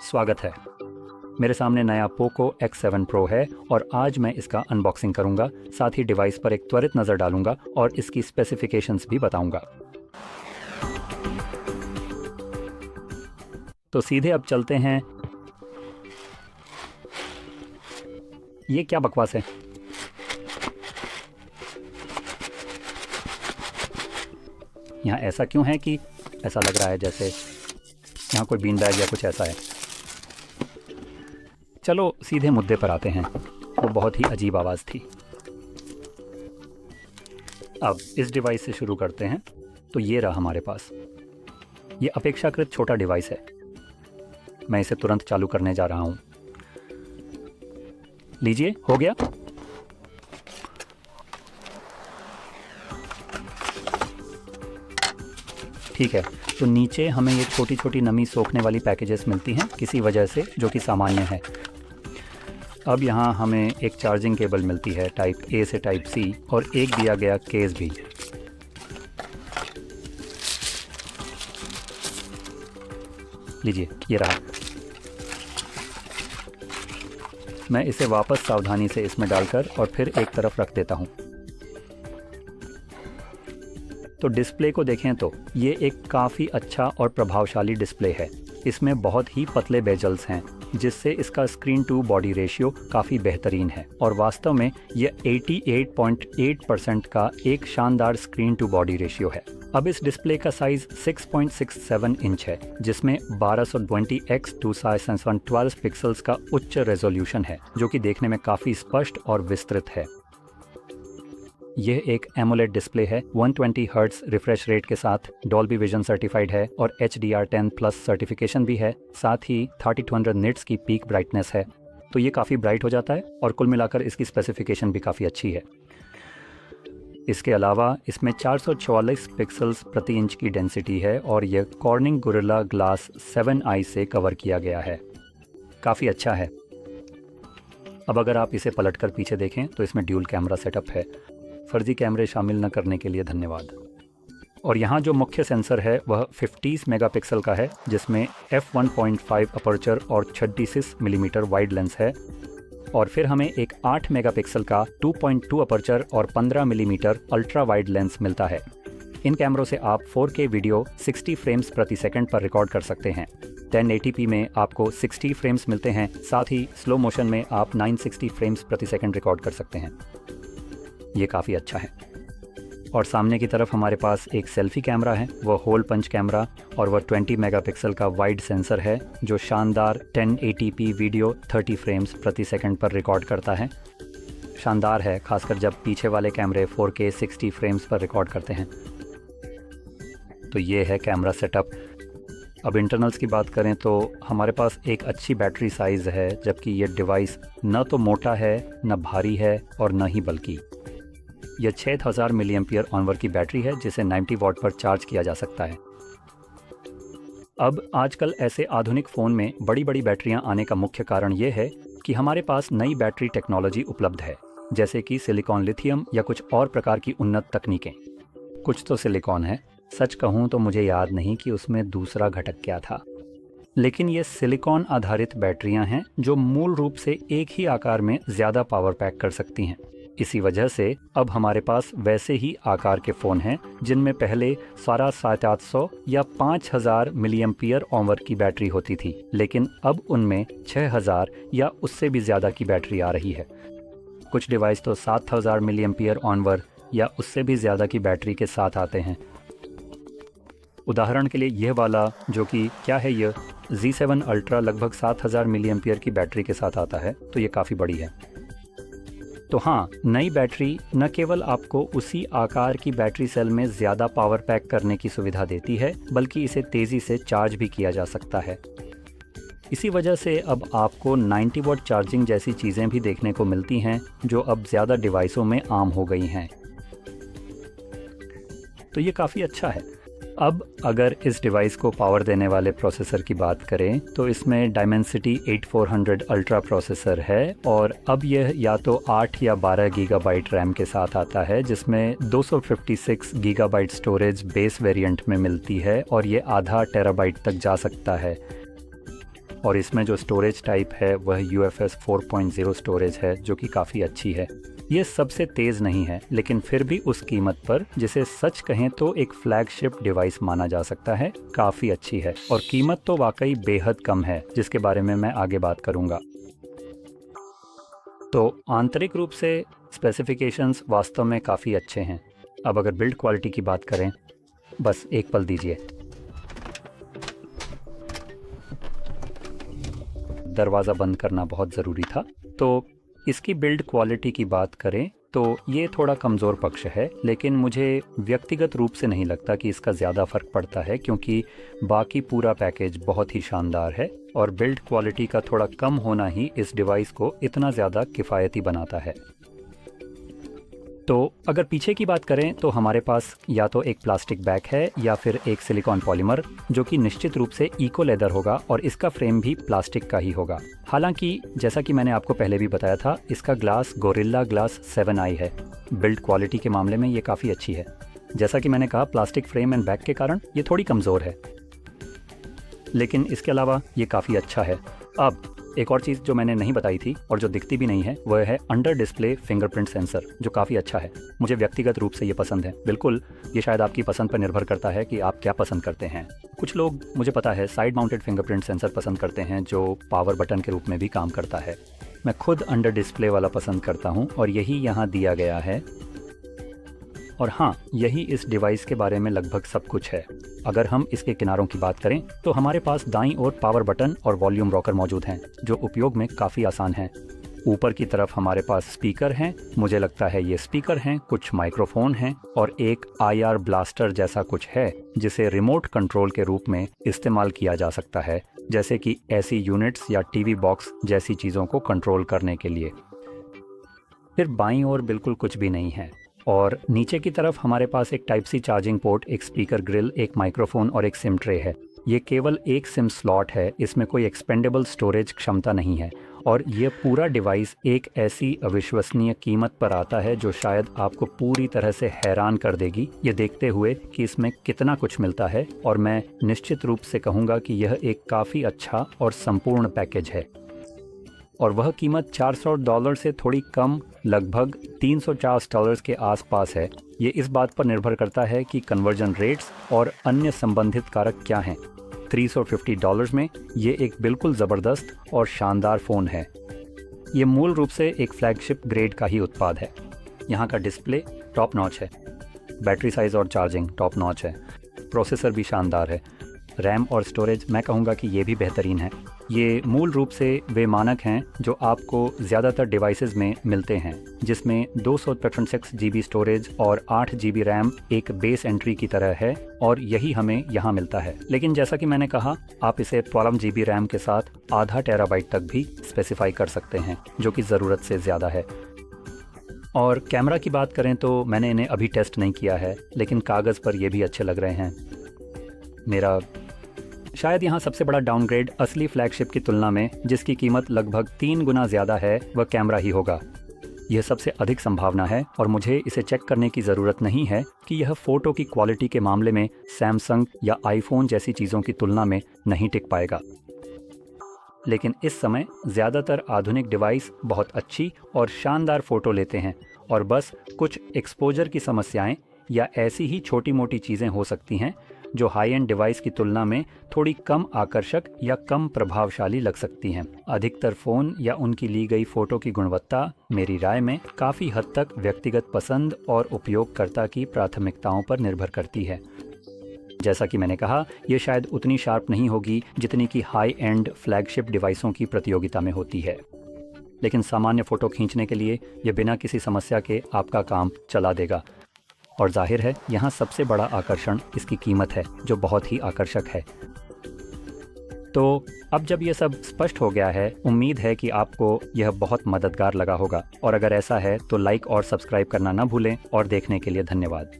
स्वागत है। मेरे सामने नया पोको X7 Pro है और आज मैं इसका अनबॉक्सिंग करूंगा, साथ ही डिवाइस पर एक त्वरित नज़र डालूंगा और इसकी स्पेसिफिकेशंस भी बताऊंगा। तो सीधे अब चलते हैं। ये क्या बकवास है? यहाँ ऐसा क्यों है कि ऐसा लग रहा है जैसे यहाँ कोई बीन बैग या कुछ ऐसा है। चलो सीधे मुद्दे पर आते हैं। वो बहुत ही अजीब आवाज़ थी। अब इस डिवाइस से शुरू करते हैं। तो ये रहा हमारे पास। ये अपेक्षाकृत छोटा डिवाइस है। मैं इसे तुरंत चालू करने जा रहा हूँ। लीजिए, हो गया। ठीक है, तो नीचे हमें ये छोटी छोटी नमी सोखने वाली पैकेजेस मिलती हैं किसी वजह से, जो कि सामान्य है। अब यहाँ हमें एक चार्जिंग केबल मिलती है टाइप A से टाइप C और एक दिया गया केस भी। लीजिए, ये रहा। मैं इसे वापस सावधानी से इसमें डालकर और फिर एक तरफ रख देता हूँ। तो डिस्प्ले को देखें तो ये एक काफ़ी अच्छा और प्रभावशाली डिस्प्ले है। इसमें बहुत ही पतले बेजल्स हैं, जिससे इसका स्क्रीन टू बॉडी रेशियो काफ़ी बेहतरीन है और वास्तव में यह 88.8% का एक शानदार स्क्रीन टू बॉडी रेशियो है। अब इस डिस्प्ले का साइज़ 6.67 इंच है, जिसमें 1220x2712 पिक्सल्स का उच्च रेजोल्यूशन है, जो कि देखने में काफ़ी स्पष्ट और विस्तृत है। यह एक एमोलेड डिस्प्ले है, 120 हर्ट्ज रिफ्रेश रेट के साथ डॉल्बी विजन सर्टिफाइड है और HDR10+ सर्टिफिकेशन भी है। साथ ही 3200 निट्स की पीक ब्राइटनेस है, तो ये काफ़ी ब्राइट हो जाता है और कुल मिलाकर इसकी स्पेसिफिकेशन भी काफ़ी अच्छी है। इसके अलावा इसमें 444 पिक्सल्स प्रति इंच की डेंसिटी है और यह कॉर्निंग गोरिल्ला ग्लास 7i से कवर किया गया है। काफ़ी अच्छा है। अब अगर आप इसे पलटकर पीछे देखें तो इसमें ड्यूल कैमरा सेटअप है। फर्जी कैमरे शामिल न करने के लिए धन्यवाद। और यहाँ जो मुख्य सेंसर है वह 50 मेगापिक्सल का है, जिसमें f1.5 अपर्चर और 36 मिलीमीटर वाइड लेंस है। और फिर हमें एक 8 मेगापिक्सल का 2.2 अपर्चर और 15 मिलीमीटर अल्ट्रा वाइड लेंस मिलता है। इन कैमरों से आप 4K वीडियो 60 फ्रेम्स प्रति सेकंड पर रिकॉर्ड कर सकते हैं। 1080p में आपको 60 फ्रेम्स मिलते हैं। साथ ही स्लो मोशन में आप 960 फ्रेम्स प्रति सेकंड रिकॉर्ड कर सकते हैं। ये काफ़ी अच्छा है। और सामने की तरफ हमारे पास एक सेल्फी कैमरा है, वह होल पंच कैमरा, और वह 20 मेगापिक्सल का वाइड सेंसर है, जो शानदार 1080p वीडियो 30 फ्रेम्स प्रति सेकंड पर रिकॉर्ड करता है। शानदार है, खासकर जब पीछे वाले कैमरे 4K 60 फ्रेम्स पर रिकॉर्ड करते हैं। तो ये है कैमरा सेटअप। अब इंटरनल्स की बात करें तो हमारे पास एक अच्छी बैटरी साइज़ है, जबकि ये डिवाइस न तो मोटा है, न भारी है और न ही बल्कि। यह 6000 मिली एम्पियर ऑनवर की बैटरी है, जिसे 90 वॉट पर चार्ज किया जा सकता है। अब आजकल ऐसे आधुनिक फ़ोन में बड़ी बड़ी बैटरियां आने का मुख्य कारण ये है कि हमारे पास नई बैटरी टेक्नोलॉजी उपलब्ध है, जैसे कि सिलिकॉन लिथियम या कुछ और प्रकार की उन्नत तकनीकें। कुछ तो सिलिकॉन है, सच कहूँ तो मुझे याद नहीं कि उसमें दूसरा घटक क्या था, लेकिन ये सिलिकॉन आधारित बैटरियां हैं जो मूल रूप से एक ही आकार में ज़्यादा पावर पैक कर सकती हैं। इसी वजह से अब हमारे पास वैसे ही आकार के फ़ोन हैं जिनमें पहले 750 या 5000 मिली एम्पियर ऑवर की बैटरी होती थी, लेकिन अब उनमें 6000 या उससे भी ज़्यादा की बैटरी आ रही है। कुछ डिवाइस तो 7000 मिली एम्पियर ऑवर या उससे भी ज़्यादा की बैटरी के साथ आते हैं। उदाहरण के लिए यह वाला, जो कि क्या है, यह Z7 अल्ट्रा लगभग 7000 मिली एम्पियर की बैटरी के साथ आता है, तो ये काफ़ी बड़ी है। तो हाँ, नई बैटरी न केवल आपको उसी आकार की बैटरी सेल में ज़्यादा पावर पैक करने की सुविधा देती है, बल्कि इसे तेज़ी से चार्ज भी किया जा सकता है। इसी वजह से अब आपको 90 वॉट चार्जिंग जैसी चीज़ें भी देखने को मिलती हैं, जो अब ज़्यादा डिवाइसों में आम हो गई हैं। तो ये काफ़ी अच्छा है। अब अगर इस डिवाइस को पावर देने वाले प्रोसेसर की बात करें तो इसमें डायमेंसिटी 8400 अल्ट्रा प्रोसेसर है और अब यह या तो 8 या 12 गीगाबाइट रैम के साथ आता है, जिसमें 256 गीगाबाइट स्टोरेज बेस वेरिएंट में मिलती है और ये आधा टेराबाइट तक जा सकता है। और इसमें जो स्टोरेज टाइप है वह UFS 4.0 स्टोरेज है जो कि काफ़ी अच्छी है। ये सबसे तेज़ नहीं है, लेकिन फिर भी उस कीमत पर, जिसे सच कहें तो एक फ्लैगशिप डिवाइस माना जा सकता है, काफ़ी अच्छी है। और कीमत तो वाकई बेहद कम है, जिसके बारे में मैं आगे बात करूँगा। तो आंतरिक रूप से स्पेसिफिकेशंस वास्तव में काफ़ी अच्छे हैं। अब अगर बिल्ड क्वालिटी की बात करें, बस एक पल दीजिए। दरवाज़ा बंद करना बहुत ज़रूरी था। तो इसकी बिल्ड क्वालिटी की बात करें तो ये थोड़ा कमज़ोर पक्ष है, लेकिन मुझे व्यक्तिगत रूप से नहीं लगता कि इसका ज़्यादा फ़र्क पड़ता है, क्योंकि बाकी पूरा पैकेज बहुत ही शानदार है और बिल्ड क्वालिटी का थोड़ा कम होना ही इस डिवाइस को इतना ज़्यादा किफ़ायती बनाता है। तो अगर पीछे की बात करें तो हमारे पास या तो एक प्लास्टिक बैग है या फिर एक सिलिकॉन पॉलीमर, जो कि निश्चित रूप से इको लेदर होगा और इसका फ्रेम भी प्लास्टिक का ही होगा। हालांकि जैसा कि मैंने आपको पहले भी बताया था, इसका ग्लास गोरिल्ला ग्लास 7i है। बिल्ड क्वालिटी के मामले में ये काफ़ी अच्छी है। जैसा कि मैंने कहा, प्लास्टिक फ्रेम एंड बैग के कारण ये थोड़ी कमज़ोर है, लेकिन इसके अलावा ये काफ़ी अच्छा है। अब एक और चीज़ जो मैंने नहीं बताई थी और जो दिखती भी नहीं है, वह है अंडर डिस्प्ले फिंगरप्रिंट सेंसर, जो काफ़ी अच्छा है। मुझे व्यक्तिगत रूप से ये पसंद है। बिल्कुल, ये शायद आपकी पसंद पर निर्भर करता है कि आप क्या पसंद करते हैं। कुछ लोग, मुझे पता है, साइड माउंटेड फिंगरप्रिंट सेंसर पसंद करते हैं जो पावर बटन के रूप में भी काम करता है। मैं खुद अंडर डिस्प्ले वाला पसंद करता हूँ और यही यहाँ दिया गया है। और हाँ, यही इस डिवाइस के बारे में लगभग सब कुछ है। अगर हम इसके किनारों की बात करें तो हमारे पास दाईं ओर पावर बटन और वॉल्यूम रॉकर मौजूद हैं, जो उपयोग में काफ़ी आसान हैं। ऊपर की तरफ हमारे पास स्पीकर हैं, मुझे लगता है ये स्पीकर हैं, कुछ माइक्रोफोन हैं और एक IR ब्लास्टर जैसा कुछ है, जिसे रिमोट कंट्रोल के रूप में इस्तेमाल किया जा सकता है, जैसे कि ऐसी यूनिट्स या टीवी बॉक्स जैसी चीज़ों को कंट्रोल करने के लिए। फिर बाईं ओर बिल्कुल कुछ भी नहीं है और नीचे की तरफ हमारे पास एक टाइप सी चार्जिंग पोर्ट, एक स्पीकर ग्रिल, एक माइक्रोफोन और एक सिम ट्रे है। ये केवल एक सिम स्लॉट है, इसमें कोई एक्सपेंडेबल स्टोरेज क्षमता नहीं है और ये पूरा डिवाइस एक ऐसी अविश्वसनीय कीमत पर आता है जो शायद आपको पूरी तरह से हैरान कर देगी, ये देखते हुए कि इसमें कितना कुछ मिलता है। और मैं निश्चित रूप से कहूँगा कि यह एक काफ़ी अच्छा और संपूर्ण पैकेज है और वह कीमत $400 से थोड़ी कम, लगभग $350 के आसपास है। ये इस बात पर निर्भर करता है कि कन्वर्जन रेट्स और अन्य संबंधित कारक क्या हैं। $350 में ये एक बिल्कुल ज़बरदस्त और शानदार फ़ोन है। ये मूल रूप से एक फ्लैगशिप ग्रेड का ही उत्पाद है। यहाँ का डिस्प्ले टॉप नॉच है, बैटरी साइज़ और चार्जिंग टॉप नॉच है, प्रोसेसर भी शानदार है, रैम और स्टोरेज मैं कहूँगा कि ये भी बेहतरीन है। ये मूल रूप से वे मानक हैं जो आपको ज़्यादातर डिवाइसेस में मिलते हैं, जिसमें 256 GB स्टोरेज और 8 GB रैम एक बेस एंट्री की तरह है और यही हमें यहाँ मिलता है। लेकिन जैसा कि मैंने कहा, आप इसे 12 GB रैम के साथ आधा टेराबाइट तक भी स्पेसिफाई कर सकते हैं, जो कि ज़रूरत से ज़्यादा है। और कैमरा की बात करें तो मैंने इन्हें अभी टेस्ट नहीं किया है, लेकिन कागज़ पर ये भी अच्छे लग रहे हैं। मेरा शायद यहाँ सबसे बड़ा डाउनग्रेड असली फ्लैगशिप की तुलना में, जिसकी कीमत लगभग 3 गुना ज़्यादा है, वह कैमरा ही होगा। यह सबसे अधिक संभावना है और मुझे इसे चेक करने की ज़रूरत नहीं है कि यह फ़ोटो की क्वालिटी के मामले में सैमसंग या आईफोन जैसी चीज़ों की तुलना में नहीं टिक पाएगा। लेकिन इस समय ज़्यादातर आधुनिक डिवाइस बहुत अच्छी और शानदार फ़ोटो लेते हैं और बस कुछ एक्सपोजर की समस्याएं या ऐसी ही छोटी मोटी चीज़ें हो सकती हैं जो हाई एंड डिवाइस की तुलना में थोड़ी कम आकर्षक या कम प्रभावशाली लग सकती हैं। अधिकतर फ़ोन या उनकी ली गई फ़ोटो की गुणवत्ता मेरी राय में काफ़ी हद तक व्यक्तिगत पसंद और उपयोगकर्ता की प्राथमिकताओं पर निर्भर करती है। जैसा कि मैंने कहा, ये शायद उतनी शार्प नहीं होगी जितनी कि हाई एंड फ्लैगशिप डिवाइसों की प्रतियोगिता में होती है, लेकिन सामान्य फ़ोटो खींचने के लिए ये बिना किसी समस्या के आपका काम चला देगा। और जाहिर है, यहाँ सबसे बड़ा आकर्षण इसकी कीमत है, जो बहुत ही आकर्षक है। तो अब जब ये सब स्पष्ट हो गया है, उम्मीद है कि आपको यह बहुत मददगार लगा होगा और अगर ऐसा है तो लाइक और सब्सक्राइब करना ना भूलें और देखने के लिए धन्यवाद।